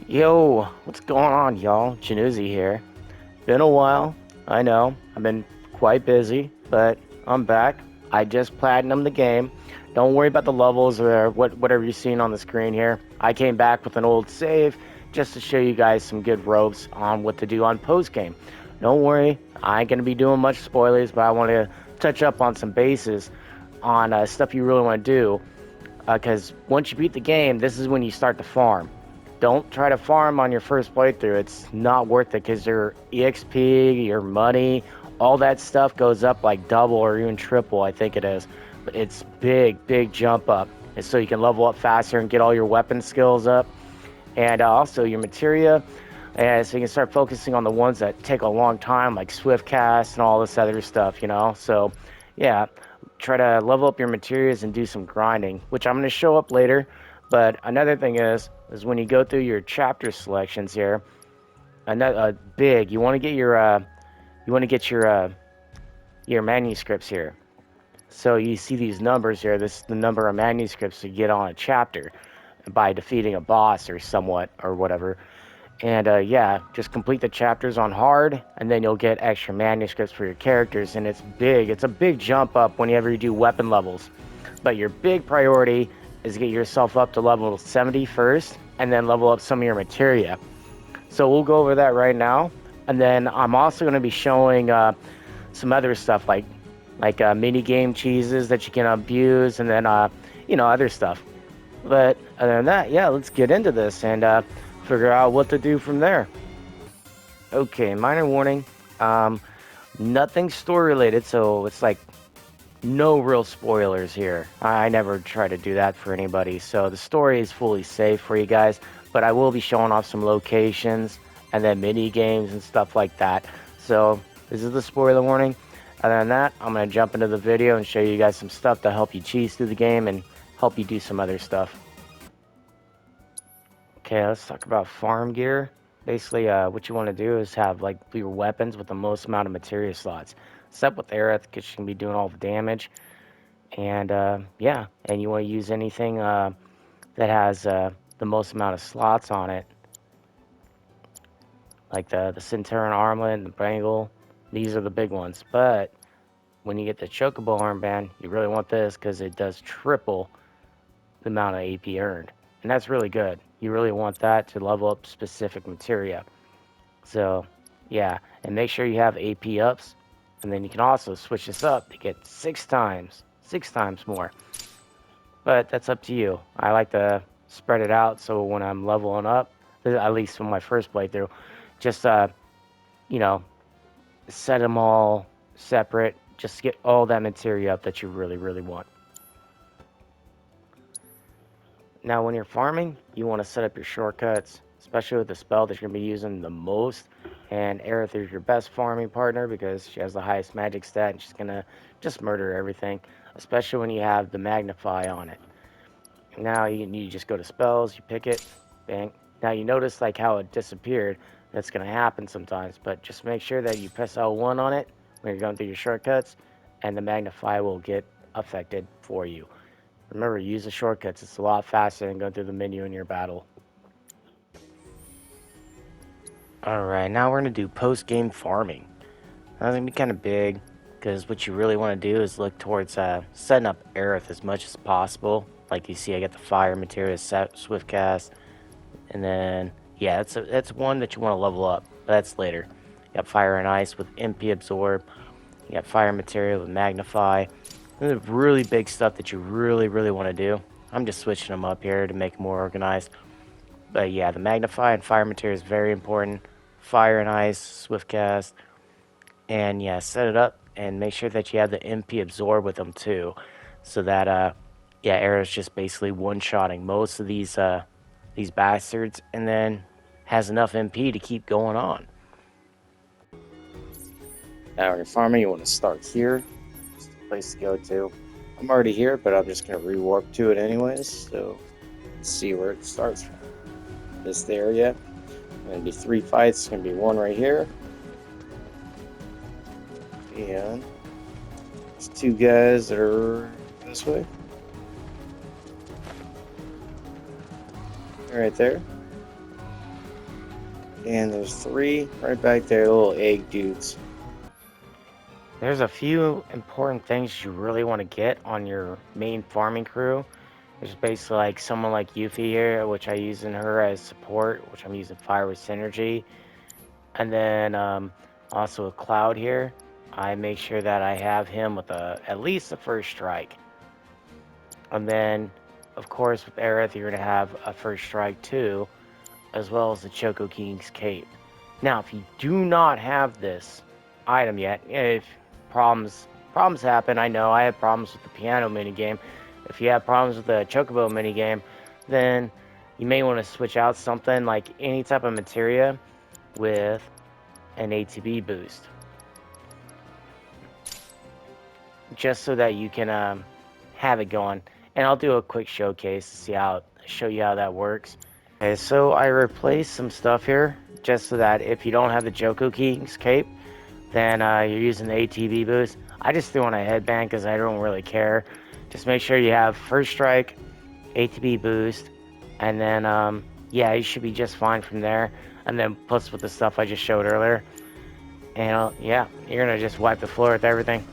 Yo, what's going on, y'all? Januzzi here. Been a while, I know. I've been quite busy, but I'm back. I just platinumed the game. Don't worry about the levels or whatever you're seeing on the screen here. I came back with an old save just to show you guys some good ropes on what to do on post game. Don't worry, I ain't gonna be doing much spoilers, but I want to touch up on some bases on stuff you really want to do. Because once you beat the game, this is when you start to farm. Don't try to farm on your first playthrough. It's not worth it because your EXP, your money, all that stuff goes up like double or even triple, I think it is. But it's big jump up. And so you can level up faster and get all your weapon skills up. And also your materia. And so you can start focusing on the ones that take a long time, like Swift Cast and all this other stuff, you know? So, yeah, try to level up your materials and do some grinding, which I'm going to show up later. But another thing is when you go through your chapter selections here, another big, you want to get your manuscripts here. So you see these numbers here. This is the number of manuscripts you get on a chapter by defeating a boss or somewhat or whatever. And yeah, just complete the chapters on hard, and then you'll get extra manuscripts for your characters. And it's big. It's a big jump up whenever you do weapon levels. But your big priority is get yourself up to level 70 first, and then level up some of your materia. So we'll go over that right now. And then I'm also going to be showing some other stuff like mini game cheeses that you can abuse, and then other stuff. But other than that, yeah, let's get into this and figure out what to do from there. Okay, minor warning. Um, Nothing story related, so it's like no real spoilers here. I never try to do that for anybody, so the story is fully safe for you guys. But I will be showing off some locations and then mini games and stuff like that. So this is the spoiler warning. Other than that, I'm gonna jump into the video and show you guys some stuff to help you cheese through the game and help you do some other stuff. Okay, let's talk about farm gear. Basically, what you want to do is have like your weapons with the most amount of materia slots. Except with Aerith, because she can be doing all the damage. And yeah, and you want to use anything that has the most amount of slots on it, like the Centurion armlet and the Bangle. These are the big ones. But when you get the Chocobo armband, you really want this because it does triple the amount of AP earned. And that's really good. You really want that to level up specific materia. So, yeah, and make sure you have AP ups, and then you can also switch this up to get six times more. But that's up to you. I like to spread it out so when I'm leveling up, at least from my first playthrough, just you know, set them all separate. Just get all that materia up that you really want. Now, when you're farming, you want to set up your shortcuts, especially with the spell that you're going to be using the most. And Aerith is your best farming partner because she has the highest magic stat and she's going to just murder everything, especially when you have the Magnify on it. Now, you just go to spells, you pick it, bang. Now, you notice like how it disappeared. That's going to happen sometimes, but just make sure that you press L1 on it when you're going through your shortcuts, and the Magnify will get affected for you. Remember, use the shortcuts. It's a lot faster than going through the menu in your battle. Alright, now we're going to do post-game farming. That's going to be kind of big, because what you really want to do is look towards setting up Aerith as much as possible. Like you see, I got the fire material set, Swift Cast, and then, yeah, that's one that you want to level up, but that's later. You got fire and ice with MP Absorb. You got fire material with Magnify. The really big stuff that you really want to do. I'm just switching them up here to make it more organized. But yeah, the Magnify and Fire Material is very important. Fire and Ice, Swift Cast. And yeah, set it up and make sure that you have the MP Absorb with them too. So that, yeah, Arrow's just basically one-shotting most of these bastards and then has enough MP to keep going on. Now when you're farming, you want to start here. Place to go to. I'm already here, but I'm just gonna rewarp to it anyways. So let's see where it starts from. This area. Gonna be 3 fights. It's gonna be one right here, and there's 2 guys that are this way. Right there. And there's 3 right back there, little egg dudes. There's a few important things you really want to get on your main farming crew. There's basically like someone like Yuffie here, which I use in her as support, which I'm using Fire with Synergy. And then also with Cloud here, I make sure that I have him with at least a first strike. And then, of course, with Aerith, you're going to have a first strike too, as well as the Choco King's Cape. Now, if you do not have this item yet, if problems happen, I know I have problems with the piano minigame. If you have problems with the Chocobo minigame, then you may want to switch out something like any type of materia with an ATB boost, just so that you can have it going. And I'll do a quick showcase to show you how that works. Okay, so I replaced some stuff here just so that if you don't have the Choco King's Cape, then you're using the ATB boost. I just threw on a headband because I don't really care. Just make sure you have first strike, ATB boost, and then yeah, you should be just fine from there. And then plus with the stuff I just showed earlier, and yeah, you're gonna just wipe the floor with everything.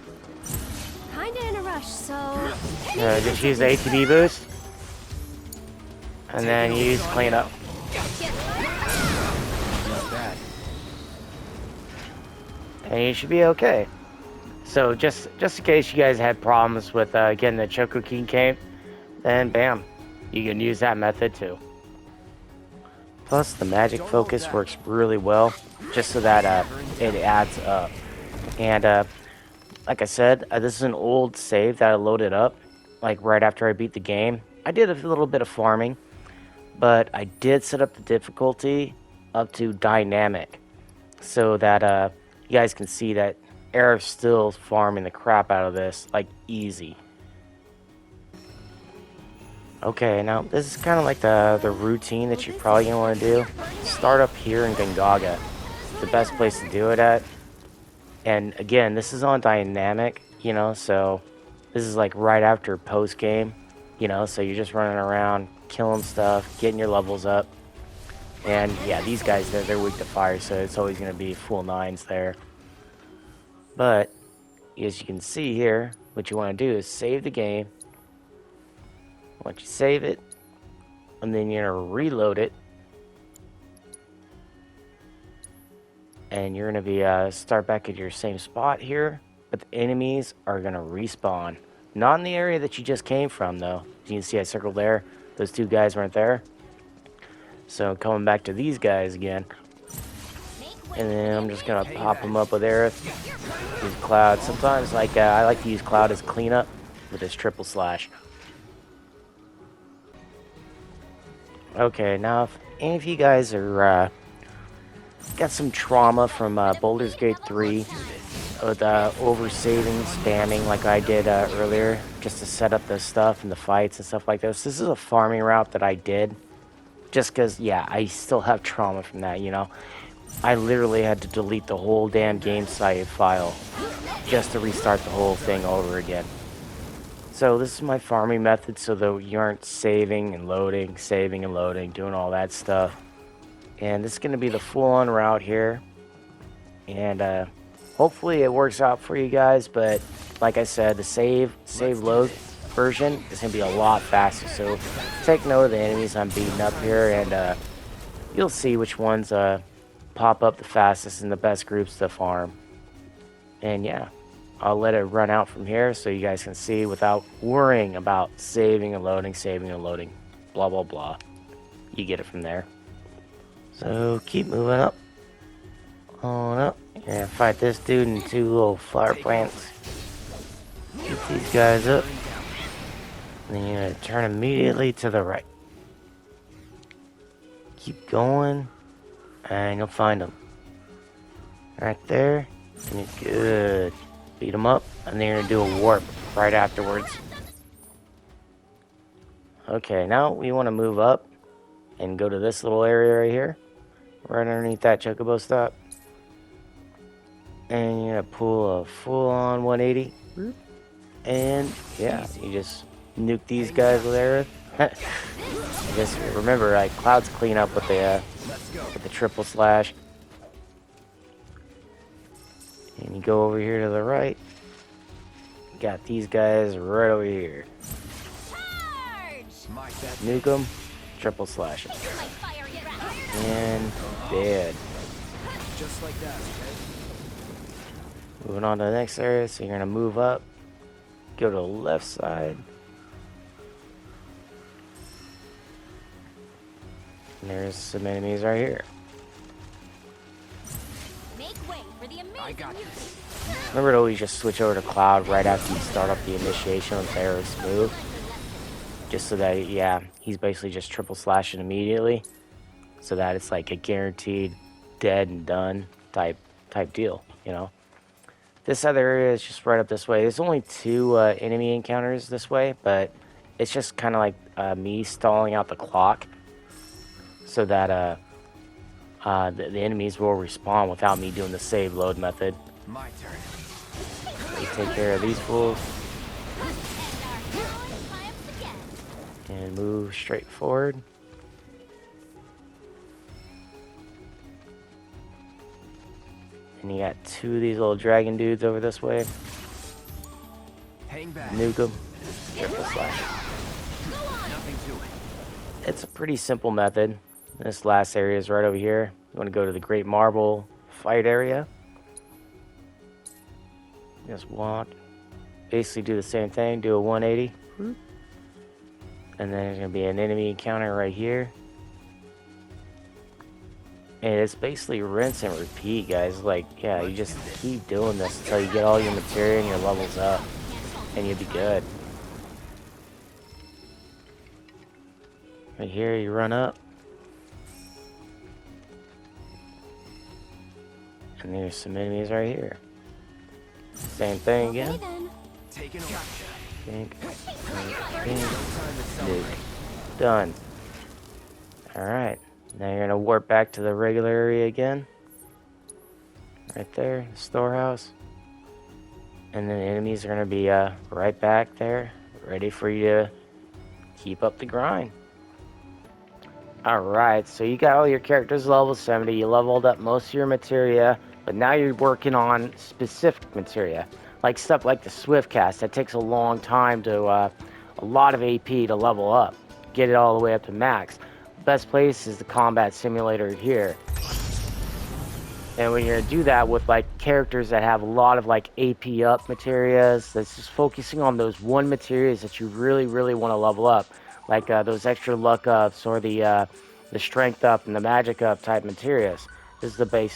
Kinda in a rush, so Just use the ATB boost, and then you use cleanup. Not bad. And you should be okay. So just in case you guys had problems with getting the Choco King Cape, then bam, you can use that method too. Plus the magic focus works really well, just so that it adds up. And like I said, this is an old save that I loaded up like right after I beat the game. I did a little bit of farming, but I did set up the difficulty up to dynamic, so that you guys can see that Aerith's still farming the crap out of this, like easy. Okay, now this is kind of like the routine that you're probably gonna want to do. Start up here in Gongaga. It's the best place to do it at. And again, this is on dynamic, you know, so this is like right after post game, you know, so you're just running around, killing stuff, getting your levels up. And yeah, these guys, they're weak to fire, so it's always going to be full 9s there. But as you can see here, what you want to do is save the game. Once you save it, and then you're going to reload it. And you're going to be start back at your same spot here, but the enemies are going to respawn. Not in the area that you just came from, though. You can see I circled there. Those 2 guys weren't there. So coming back to these guys again. And then I'm just going to pop them up with Aerith. Use Cloud. Sometimes I like to use Cloud as cleanup with his triple slash. Okay, now if any of you guys are got some trauma from Baldur's Gate 3 with over-saving, spamming like I did earlier, just to set up the stuff and the fights and stuff like this. This is a farming route that I did, just because, yeah, I still have trauma from that, you know. I literally had to delete the whole damn game save file just to restart the whole thing over again. So this is my farming method, so that you aren't saving and loading, doing all that stuff. And this is going to be the full-on route here. And hopefully it works out for you guys. But like I said, the save load version is going to be a lot faster. So take note of the enemies I'm beating up here. And you'll see which ones pop up the fastest and the best groups to farm. And yeah, I'll let it run out from here so you guys can see without worrying about saving and loading, blah, blah, blah. You get it from there. So keep moving up. On up. You're gonna fight this dude and 2 little fire plants. Get these guys up. And then you're gonna turn immediately to the right. Keep going. And you'll find them. Right there. And you're good. Beat them up. And then you're gonna do a warp right afterwards. Okay, now we want to move up and go to this little area right here. Right underneath that chocobo stop. And you're gonna pull a full-on 180. And yeah, you just nuke these guys with Aerith. I guess remember, like Cloud's clean up with the triple slash, and you go over here to the right. Got these guys right over here. Nuke them, triple slash them, and dead. Just like that, okay? Moving on to the next area, so you're gonna move up, go to the left side. And there's some enemies right here. Make way for the amazing I got this. Remember to always just switch over to Cloud right after you start up the initiation with Arrow Smooth. Just so that, yeah, he's basically just triple slashing immediately. So that it's like a guaranteed dead and done type deal, you know. This other area is just right up this way. There's only 2 enemy encounters this way, but it's just kind of like me stalling out the clock so that the enemies will respawn without me doing the save load method. My turn. You take care of these fools and move straight forward. And you got 2 of these little dragon dudes over this way. Hang back. Nuke them. Triple slash. Nothing to it. It's a pretty simple method. This last area is right over here. You want to go to the Great Marble fight area. Just walk. Basically do the same thing. Do a 180. And then there's going to be an enemy encounter right here. And it's basically rinse and repeat, guys. Like, yeah, you just keep doing this until you get all your material and your levels up. And you'll be good. Right here, you run up. And there's some enemies right here. Same thing Okay again. then. Taking over. Think, Time to celebrate. done. Alright. Now you're gonna warp back to the regular area again. Right there, storehouse. And then the enemies are gonna be right back there, ready for you to keep up the grind. Alright, so you got all your characters level 70, you leveled up most of your materia, but now you're working on specific materia. Like stuff like the Swift Cast, that takes a long time to, a lot of AP to level up. Get it all the way up to max. Best place is the combat simulator here. And when you're gonna do that with like characters that have a lot of like AP up materias, that's just focusing on those one materias that you really want to level up, like those extra luck ups or the strength up and the magic up type materias. This is the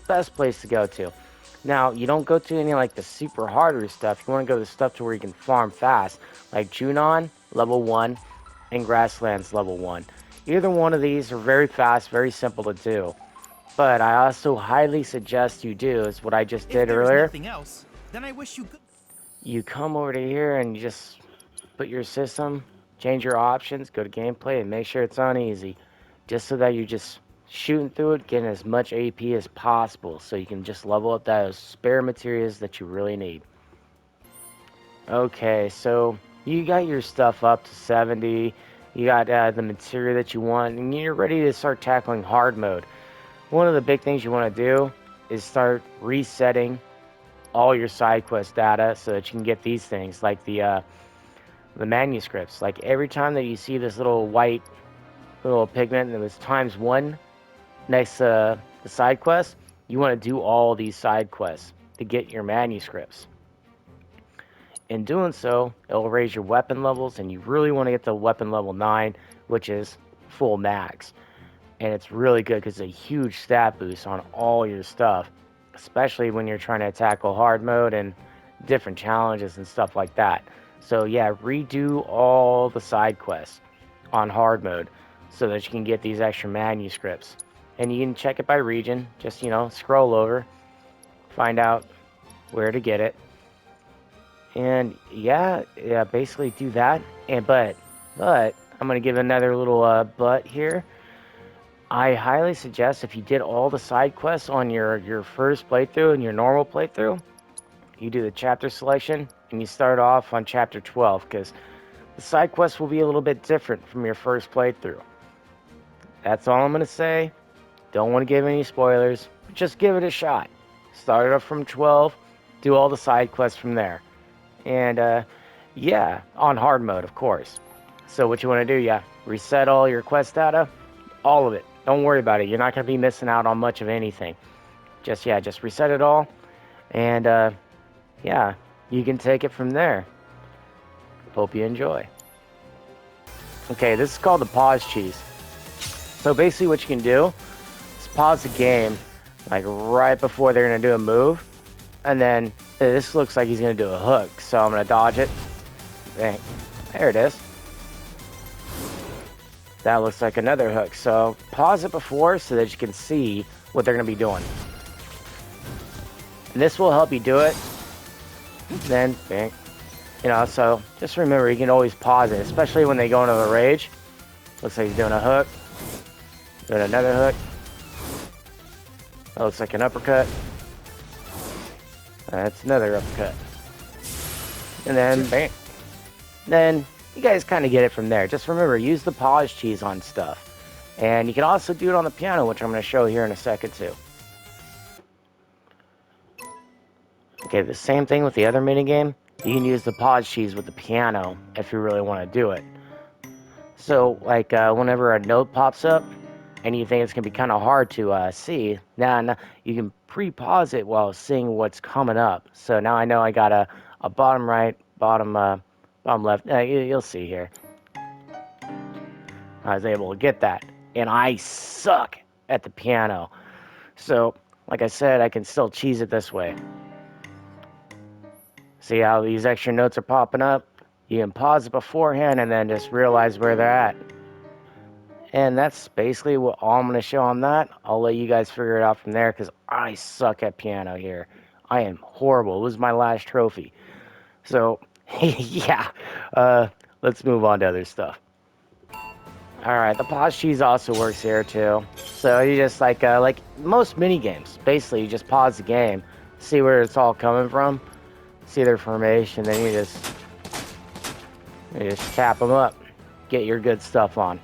best place to go to. Now, you don't go to any like the super harder stuff. You want to go to stuff to where you can farm fast, like Junon level 1 and Grasslands level 1. Either one of these are very fast, very simple to do. But I also highly suggest you do is what I just did earlier. Nothing else, then I wish you good. You come over to here and you just put your system, change your options, go to gameplay, and make sure it's on easy. Just so that you're just shooting through it, getting as much AP as possible, so you can just level up those spare materials that you really need. Okay, so you got your stuff up to 70. You got the material that you want, and you're ready to start tackling hard mode. One of the big things you want to do is start resetting all your side quest data so that you can get these things, like the manuscripts. Like every time that you see this little white little pigment that was ×1 next to the side quest, you want to do all these side quests to get your manuscripts. In doing so, it will raise your weapon levels, and you really want to get to weapon level 9, which is full max. And it's really good because it's a huge stat boost on all your stuff, especially when you're trying to tackle hard mode and different challenges and stuff like that. So yeah, redo all the side quests on hard mode so that you can get these extra manuscripts. And you can check it by region, just, you know, scroll over, find out where to get it. And yeah, basically do that. And but I'm gonna give another little but here. I highly suggest if you did all the side quests on your first playthrough and your normal playthrough, you do the chapter selection and you start off on chapter 12, because The side quests will be a little bit different from your first playthrough. That's all I'm going to say. Don't want to give any spoilers. Just give it a shot. Start it up from 12. Do all the side quests from there. And, yeah, on hard mode, of course. So what you want to do, yeah, reset all your quest data. All of it. Don't worry about it. You're not going to be missing out on much of anything. Just reset it all. And, yeah, you can take it from there. Hope you enjoy. Okay, this is called the pause cheese. So basically what you can do is pause the game like right before they're going to do a move. And then this looks like he's going to do a hook. So I'm going to dodge it. Bang. There it is. That looks like another hook. So pause it before so that you can see what they're going to be doing. And this will help you do it. Then, bang. You know, so just remember, you can always pause it, especially when they go into a rage. Looks like he's doing a hook. Doing another hook. That looks like an uppercut. That's another uppercut. And then, bang. Then, you guys kind of get it from there. Just remember, use the pause cheese on stuff. And you can also do it on the piano, which I'm going to show here in a second, too. Okay, the same thing with the other minigame. You can use the pause cheese with the piano if you really want to do it. So, like, whenever a note pops up, and you think it's going to be kind of hard to see, then you can pre-pause it while seeing what's coming up. So now I know I got a bottom right, bottom left. You'll see here. I was able to get that. And I suck at the piano. So, like I said, I can still cheese it this way. See how these extra notes are popping up? You can pause it beforehand and then just realize where they're at. And that's basically all I'm going to show on that. I'll let you guys figure it out from there because I suck at piano here. I am horrible. It was my last trophy. So, yeah. Let's move on to other stuff. Alright, the pause cheese also works here too. So you just like most mini games, basically you just pause the game, see where it's all coming from, see their formation, then you just tap them up, get your good stuff on.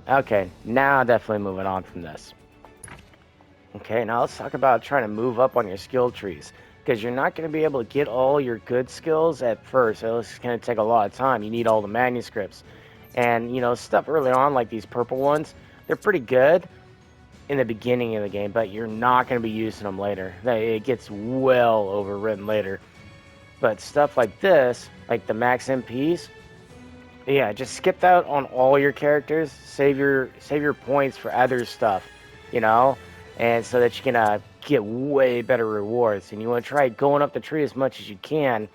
Okay, now definitely moving on from this. Okay, now let's talk about trying to move up on your skill trees. Because you're not going to be able to get all your good skills at first. So it's going to take a lot of time. You need all the manuscripts. And, you know, stuff early on, like these purple ones, they're pretty good in the beginning of the game. But you're not going to be using them later. It gets well overwritten later. But stuff like this, like the max MPs, yeah, just skip that on all your characters. Save your points for other stuff, you know, and so that you can get way better rewards. And you want to try going up the tree as much as you can,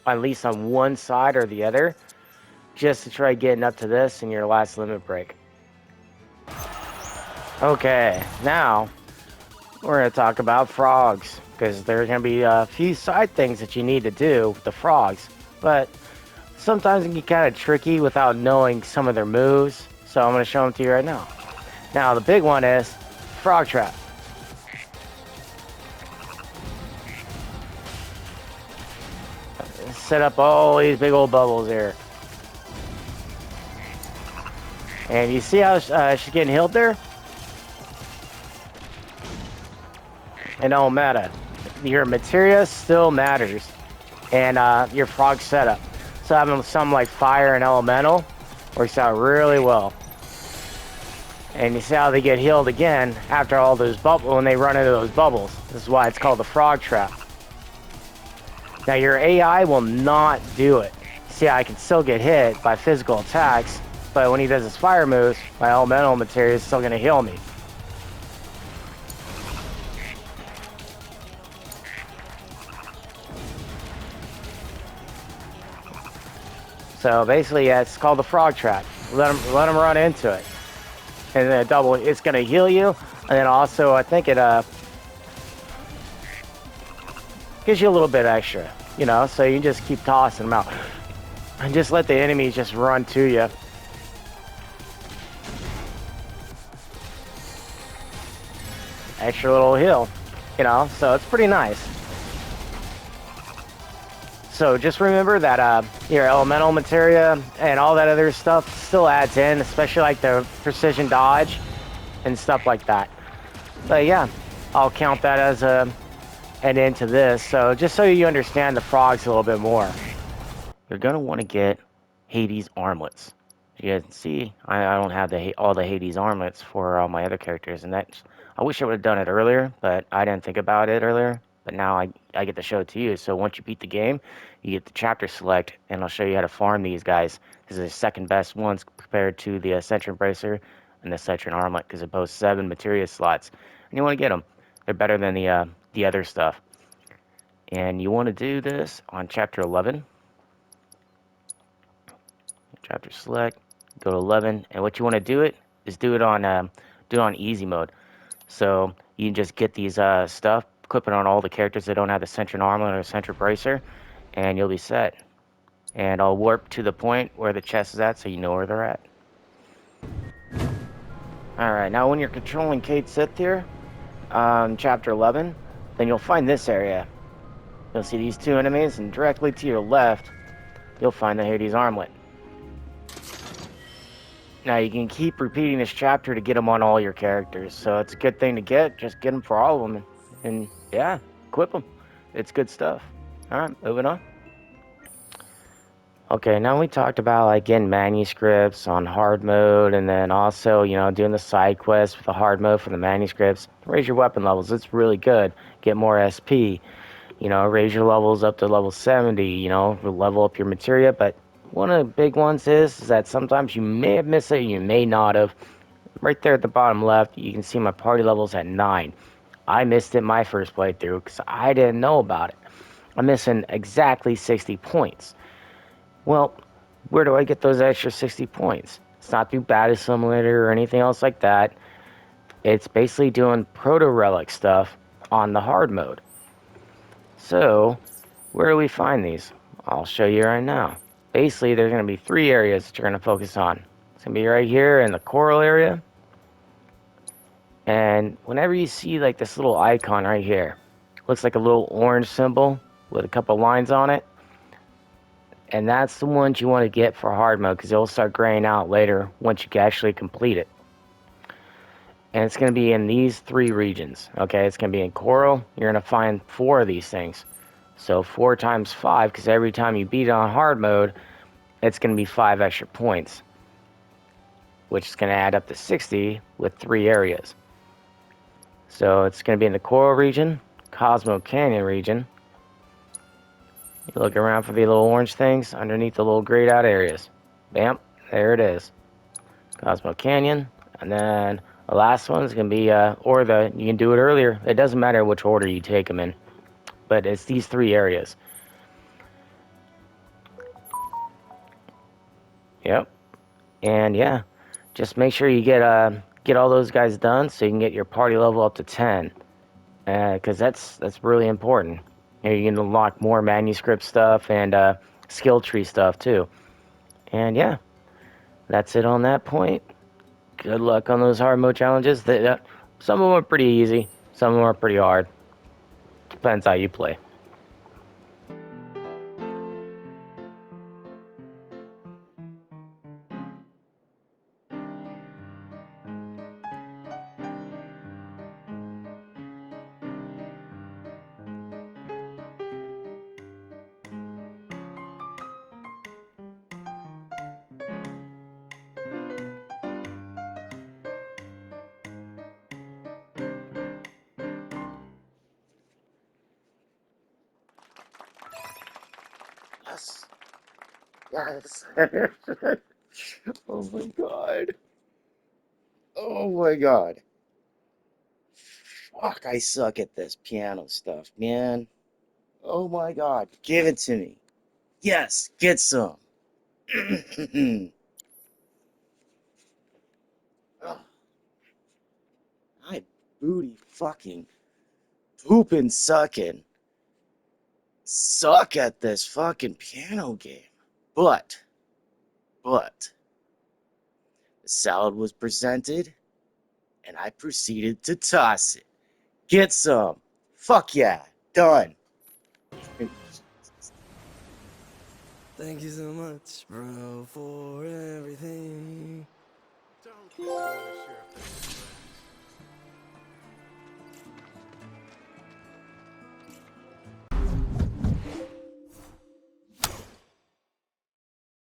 at least on one side or the other, just to try getting up to this in your last limit break. Okay, now we're going to talk about frogs, because there's going to be a few side things that you need to do with the frogs, but sometimes it can get kind of tricky without knowing some of their moves, so I'm going to show them to you right now. Now, the big one is frog trap. Set up all these big old bubbles here. And you see how she's getting healed there? It don't matter. Your materia still matters. And your frog setup. So having some like fire and elemental works out really well. And you see how they get healed again after all those bubbles, when they run into those bubbles. This is why it's called the frog trap. Now your AI will not do it. See, I can still get hit by physical attacks, but when he does his fire moves, my elemental materia is still going to heal me. So basically, yeah, it's called the frog trap. Let him run into it, and then it's going to heal you, and then also I think it gives you a little bit extra, you know. So you just keep tossing them out, and just let the enemies just run to you. Extra little heal, you know. So it's pretty nice. So just remember that your elemental materia and all that other stuff still adds in, especially like the precision dodge and stuff like that. But yeah, I'll count that as an end to this. So just so you understand the frogs a little bit more, you're gonna want to get Hades armlets. You guys can see I don't have all the Hades armlets for all my other characters, and that's I wish I would have done it earlier, but I didn't think about it earlier. But now I get to show it to you. So once you beat the game, you get the chapter select, and I'll show you how to farm these guys. Because they're the second best ones compared to the Ascension Bracer and the Citron Armlet, because it boasts 7 materia slots, and you want to get them. They're better than the other stuff. And you want to do this on chapter 11. Chapter select, go to 11, and what you want to do it is do it on easy mode. So you can just get these stuff, equip it on all the characters that don't have the Central Armor or Central Bracer, and you'll be set. And I'll warp to the point where the chest is at, so you know where they're at. All right, now when you're controlling Kate Sith here, chapter 11, then you'll find this area. You'll see these 2 enemies, and directly to your left, you'll find the Hades Armlet. Now you can keep repeating this chapter to get them on all your characters, so it's a good thing to get. Just get them for all of them, and yeah, equip them. It's good stuff. All right, moving on. Okay, now we talked about like getting manuscripts on hard mode, and then also doing the side quests with the hard mode for the manuscripts. Raise your weapon levels. It's really good. Get more SP. Raise your levels up to level 70. Level up your materia, but one of the big ones is that sometimes you may have missed it, you may not have. Right there at the bottom left, you can see my party levels at 9. I missed it my first playthrough because I didn't know about it. I'm missing exactly 60 points. Well, where do I get those extra 60 points? It's not through Battle Simulator or anything else like that. It's basically doing proto-relic stuff on the hard mode. So, where do we find these? I'll show you right now. Basically, there's going to be 3 areas that you're going to focus on. It's going to be right here in the coral area. And whenever you see like this little icon right here, looks like a little orange symbol with a couple lines on it. And that's the ones you want to get for hard mode, because it'll start graying out later once you can actually complete it. And it's going to be in these 3 regions. Okay, it's going to be in coral. You're going to find 4 of these things. So 4 times 5, because every time you beat it on hard mode, it's going to be 5 extra points, which is going to add up to 60 with 3 areas. So it's going to be in the coral region, Cosmo Canyon region. You look around for the little orange things underneath the little grayed out areas. Bam, there it is. Cosmo Canyon. And then the last one is going to be, you can do it earlier. It doesn't matter which order you take them in. But it's these 3 areas. Yep. And yeah, just make sure you get all those guys done so you can get your party level up to 10. Because that's really important. You can unlock more manuscript stuff and skill tree stuff too. And yeah, that's it on that point. Good luck on those hard mode challenges. Some of them are pretty easy, some of them are pretty hard. Depends how you play. Yes. Yes. Oh my god. Oh my god. Fuck, I suck at this piano stuff, man. Oh my god. Give it to me. Yes, get some. Ugh, I booty fucking pooping sucking suck at this fucking piano game. But the salad was presented and I proceeded to toss it. Get some. Fuck yeah. Done. Thank you so much, bro, for everything. Don't you want to share